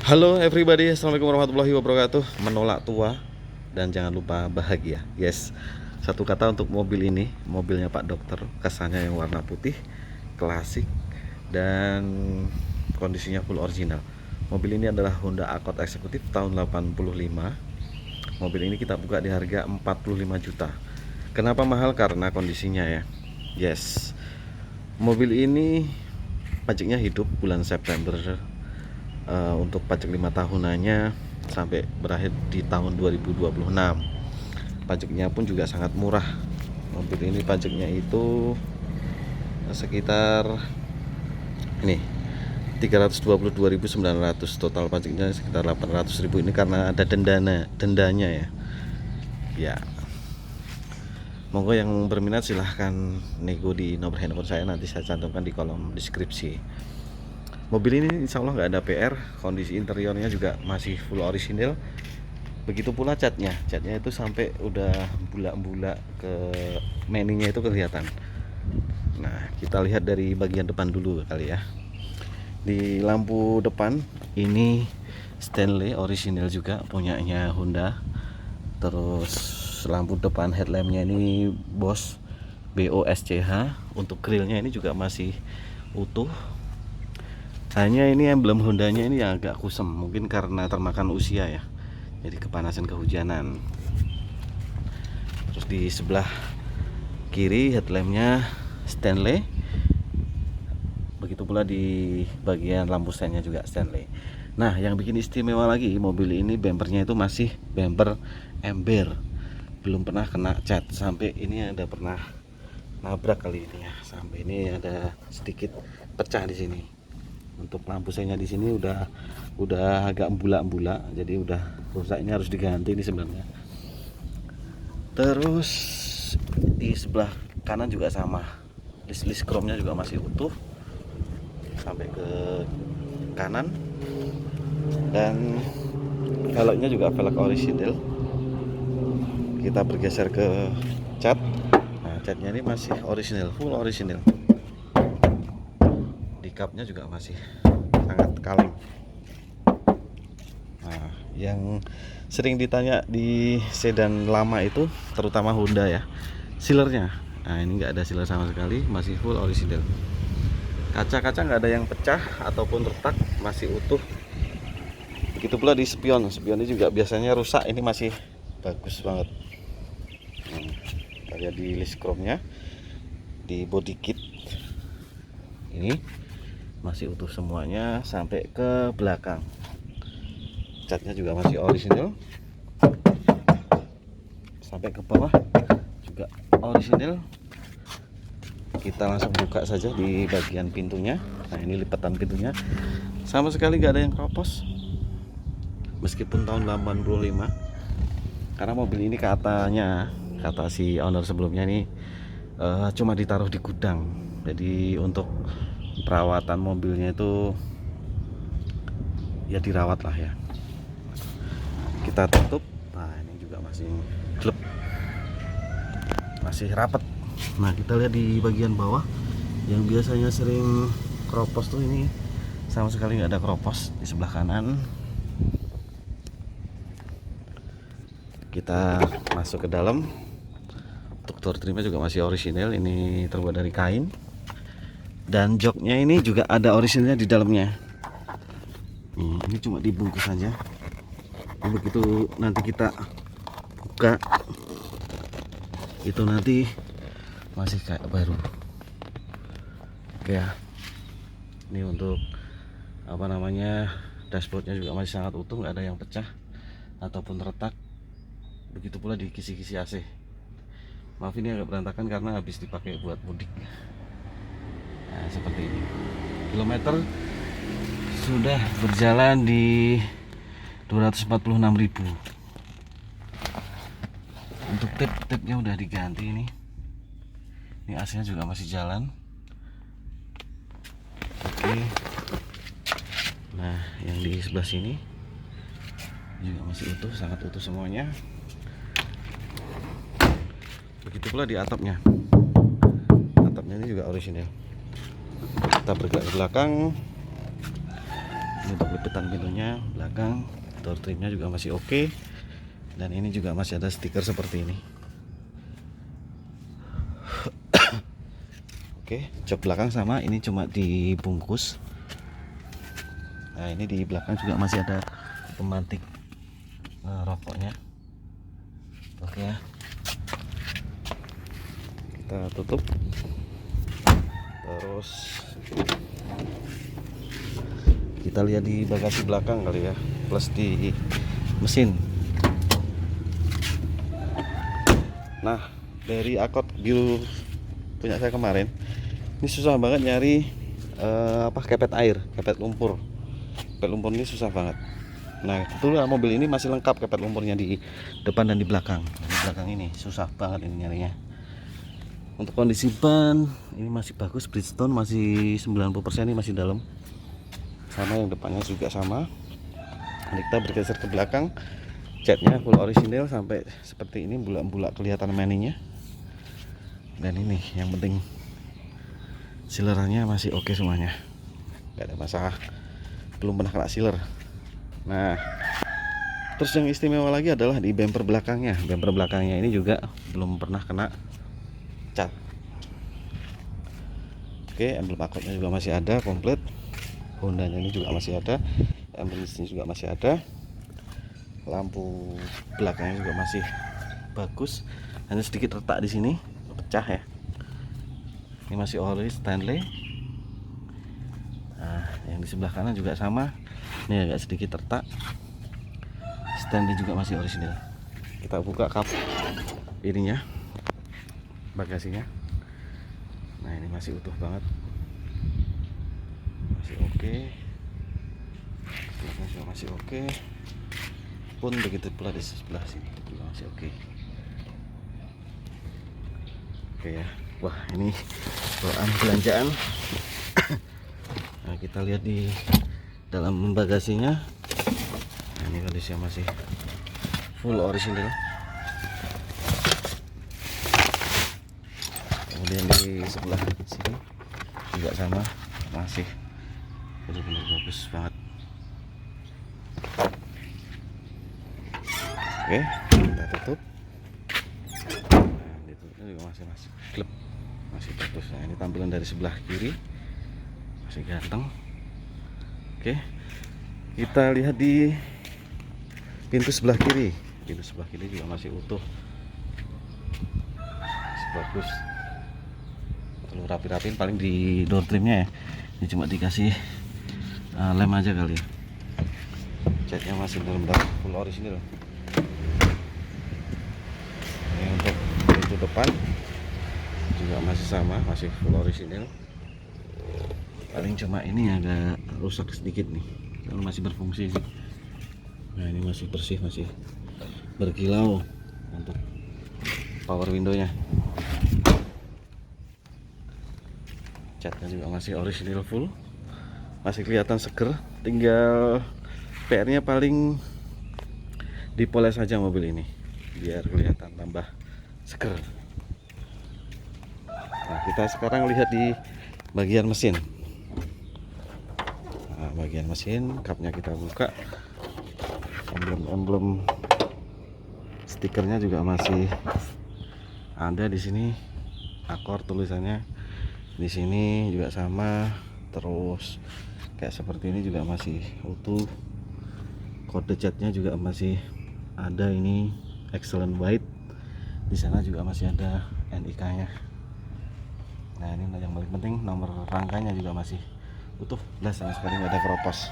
Halo everybody, assalamualaikum warahmatullahi wabarakatuh. Menolak tua dan jangan lupa bahagia. Yes, satu kata untuk mobil ini. Mobilnya Pak Dokter, kesannya yang warna putih, klasik, dan kondisinya full original. Mobil ini adalah Honda Accord Eksekutif tahun 85. Mobil ini kita buka di harga 45 juta. Kenapa mahal? Karena kondisinya ya. Yes, mobil ini pajaknya hidup bulan September. Untuk pajak 5 tahunannya sampai berakhir di tahun 2026. Pajaknya pun juga sangat murah. Mobil ini pajaknya itu sekitar ini 322.900, total pajaknya sekitar 800.000. Ini karena ada dendanya ya. Ya. Monggo yang berminat silahkan nego di nomor handphone saya, nanti saya cantumkan di kolom deskripsi. Mobil ini insya Allah nggak ada PR, kondisi interiornya juga masih full orisinil. Begitu pula catnya itu sampai udah bulak-bulak ke meninya itu kelihatan. Nah, kita lihat dari bagian depan dulu kali ya. Di lampu depan ini Stanley orisinil juga, punyanya Honda. Terus lampu depan headlampnya ini Bosch BOSCH. Untuk grillnya ini juga masih utuh. Hanya ini emblem Hondanya ini yang agak kusem, mungkin karena termakan usia ya, jadi kepanasan kehujanan. Terus di sebelah kiri headlampnya Stanley, begitu pula di bagian lampu sennya juga Stanley. Nah, yang bikin istimewa lagi, mobil ini bempernya itu masih bemper ember, belum pernah kena cat. Sampai ini ada pernah nabrak kali ini ya, sampai ini ada sedikit pecah di sini. Untuk lampu senya di sini udah agak bulak-bulak, jadi udah rusaknya, harus diganti ini sebenarnya. Terus di sebelah kanan juga sama, list chrome-nya juga masih utuh sampai ke kanan, dan velgnya juga velg orisinil. Kita bergeser ke cat. Nah, catnya ini masih orisinil, full orisinil. Cupnya juga masih sangat kaleng. Nah, yang sering ditanya di sedan lama itu, terutama Honda ya, sealernya. Nah, ini nggak ada sealer sama sekali, masih full orisinil. Kaca-kaca nggak ada yang pecah ataupun retak, masih utuh. Begitu pula di spion ini juga biasanya rusak, ini masih bagus banget. Kita lihat di list chrome-nya, di body kit ini masih utuh semuanya sampai ke belakang. Catnya juga masih orisinil, sampai ke bawah juga orisinil. Kita langsung buka saja di bagian pintunya. Nah, ini lipatan pintunya sama sekali nggak ada yang keropos, meskipun tahun 85. Karena mobil ini katanya, kata si owner sebelumnya ini cuma ditaruh di gudang, jadi untuk perawatan mobilnya itu ya dirawat lah ya. Kita tutup. Nah, ini juga masih klep, masih rapet. Nah, kita lihat di bagian bawah yang biasanya sering keropos tuh, ini sama sekali nggak ada keropos. Di sebelah kanan kita masuk ke dalam. Untuk door trimnya juga masih orisinil, ini terbuat dari kain. Dan joknya ini juga ada orisinilnya di dalamnya. Ini cuma dibungkus saja. Ini begitu nanti kita buka, itu nanti masih kayak baru. Oke ya. Ini untuk apa namanya, dashboardnya juga masih sangat utuh, nggak ada yang pecah ataupun retak. Begitu pula di kisi-kisi AC. Maaf, ini agak berantakan karena habis dipakai buat mudik. Nah, seperti ini. Kilometer sudah berjalan di 246.000. Untuk tip-tipnya udah diganti ini. Ini AC-nya juga masih jalan. Oke. Nah, yang di sebelah sini juga masih utuh, sangat utuh semuanya. Begitu pula di atapnya. Atapnya ini juga orisinil. Kita bergerak ke belakang. Ini untuk lipetan pintunya belakang, door trimnya juga masih oke. Dan ini juga masih ada stiker seperti ini. Oke, jok belakang sama, ini cuma dibungkus. Nah, ini di belakang juga masih ada pemantik rokoknya. Oke ya, kita tutup. Terus kita lihat di bagasi belakang kali ya, plus di mesin. Nah, dari akot biru punya saya kemarin, ini susah banget nyari kepet air, kepet lumpur. Kepet lumpur ini susah banget. Nah, kebetulan mobil ini masih lengkap kepet lumpurnya di depan dan di belakang. Di belakang ini susah banget ini nyarinya. Untuk kondisi ban ini masih bagus, Bridgestone masih 90%, ini masih dalam. Sama yang depannya juga sama. Nanti kita bergeser ke belakang, catnya full orisinil sampai seperti ini, bulak-bulak kelihatan maninya. Dan ini yang penting, sealernya masih oke semuanya, nggak ada masalah, belum pernah kena sealer. Nah, terus yang istimewa lagi adalah di bumper belakangnya. Bumper belakangnya ini juga belum pernah kena cat. Oke, emblem akotnya juga masih ada komplit. Hondanya ini juga masih ada, emblem ini juga masih ada. Lampu belakangnya juga masih bagus, hanya sedikit retak di sini, pecah ya. Ini masih ori Stanley. Nah, yang di sebelah kanan juga sama, ini agak sedikit retak. Stanley juga masih orisinil. Kita buka kap ininya, bagasinya. Nah, ini masih utuh banget, masih oke. Belakangnya juga masih oke. Pun begitu pula di sebelah sini juga masih oke. Oke ya. Wah, ini bawaan belanjaan. Nah, kita lihat di dalam bagasinya. Nah, ini kondisinya masih full orisinil. Kemudian di sebelah sini juga sama, masih benar-benar bagus banget. Oke, kita tutup. Nah, ditutupnya juga masih klep, masih bagus. Nah, ini tampilan dari sebelah kiri, masih ganteng. Oke, kita lihat di pintu sebelah kiri. Pintu sebelah kiri juga masih utuh, masih bagus. Perlu rapi-rapin paling di door trimnya ya. Ini cuma dikasih lem aja kali ya. Catnya masih benar-benar full orisinil. Ini untuk pintu depan juga masih sama, masih full orisinil. Paling cuma ini agak rusak sedikit nih, kalau masih berfungsi sih. Nah, ini masih bersih, masih berkilau untuk power windownya. Catnya juga masih orisinil full, masih kelihatan seger. Tinggal PR-nya paling dipoles saja mobil ini biar kelihatan tambah seger. Nah, kita sekarang lihat di bagian mesin. Nah, bagian mesin, kapnya kita buka. Emblem stikernya juga masih ada di sini. Akor tulisannya di sini juga sama. Terus kayak seperti ini juga masih utuh. Kode catnya juga masih ada, ini excellent white. Di sana juga masih ada NIK-nya. Nah, ini yang paling penting, nomor rangkanya juga masih utuh, jelas, sama sekali nggak ada keropos.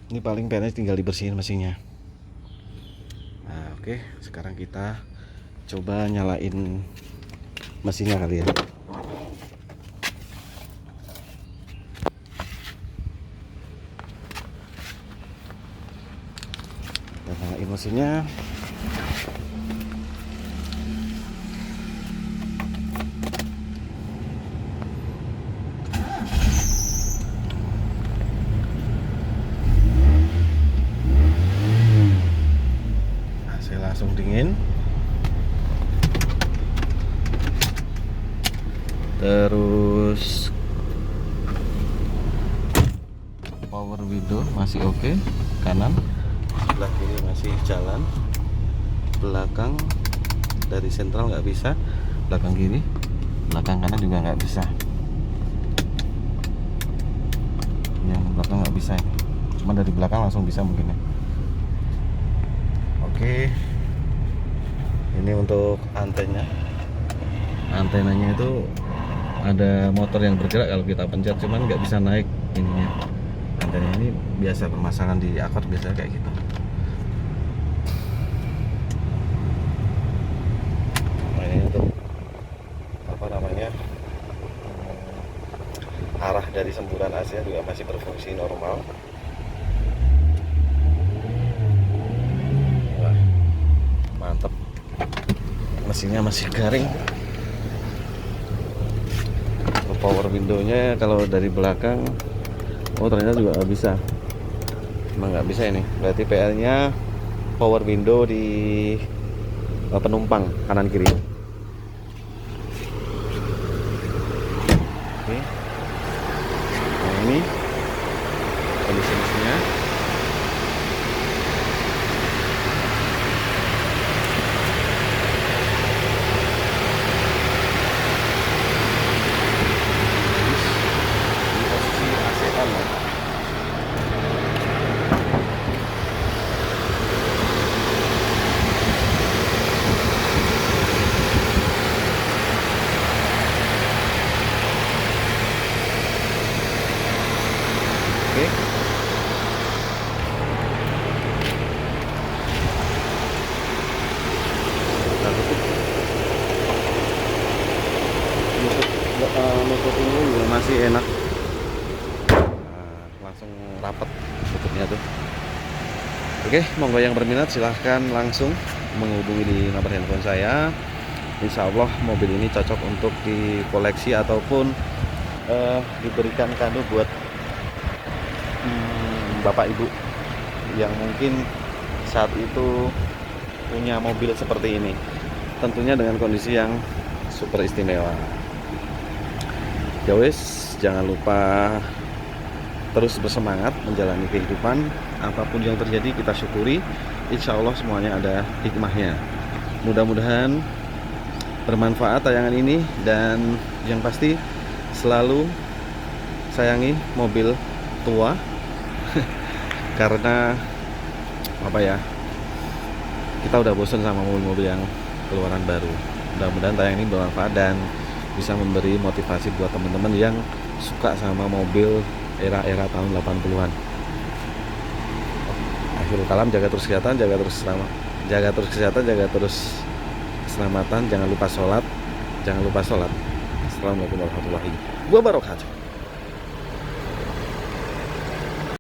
Ini paling PR-nya tinggal dibersihin mesinnya. Nah, oke, sekarang kita coba nyalain mesinnya kali ya. Kita nyalain mesinnya. Langsung dingin. Terus power masih oke. Kanan, sebelah kiri masih jalan. Belakang dari sentral nggak bisa, belakang kiri, belakang kanan juga nggak bisa. Yang belakang nggak bisa ini, cuma dari belakang langsung bisa mungkin ya. Oke, ini untuk antenanya itu ada motor yang bergerak kalau kita pencet, cuman nggak bisa naik ininya. Antena ini biasa permasalahan di Accord, biasanya kayak gitu. Nah, ini untuk apa namanya, arah dari semburan AC juga masih berfungsi normal. Wah, mantap, mesinnya masih garing. Power windownya kalau dari belakang, oh ternyata juga nggak bisa. Emang nggak bisa ini, berarti PR nya power window di penumpang kanan kiri. Oke. Nah, ini kondisi mesinnya. Di posisi AC on ya. Oke. Kita tutup. Nutup ini juga masih enak. Nah, langsung rapat tutupnya tuh. Oke, monggo yang berminat silahkan langsung menghubungi di nomor handphone saya. Insya Allah mobil ini cocok untuk dikoleksi ataupun diberikan kado buat bapak ibu yang mungkin saat itu punya mobil seperti ini, tentunya dengan kondisi yang super istimewa. Ya wes, jangan lupa terus bersemangat menjalani kehidupan. Apapun yang terjadi kita syukuri, insya Allah semuanya ada hikmahnya. Mudah-mudahan bermanfaat tayangan ini, dan yang pasti selalu sayangi mobil tua karena apa ya, kita udah bosan sama mobil-mobil yang keluaran baru. Mudah-mudahan tayangan ini bermanfaat dan bisa memberi motivasi buat teman-teman yang suka sama mobil era-era tahun 80-an. Akhirul kalam, jaga terus kesehatan, jaga terus keselamatan, jangan lupa sholat. Assalamualaikum warahmatullahi wabarakatuh.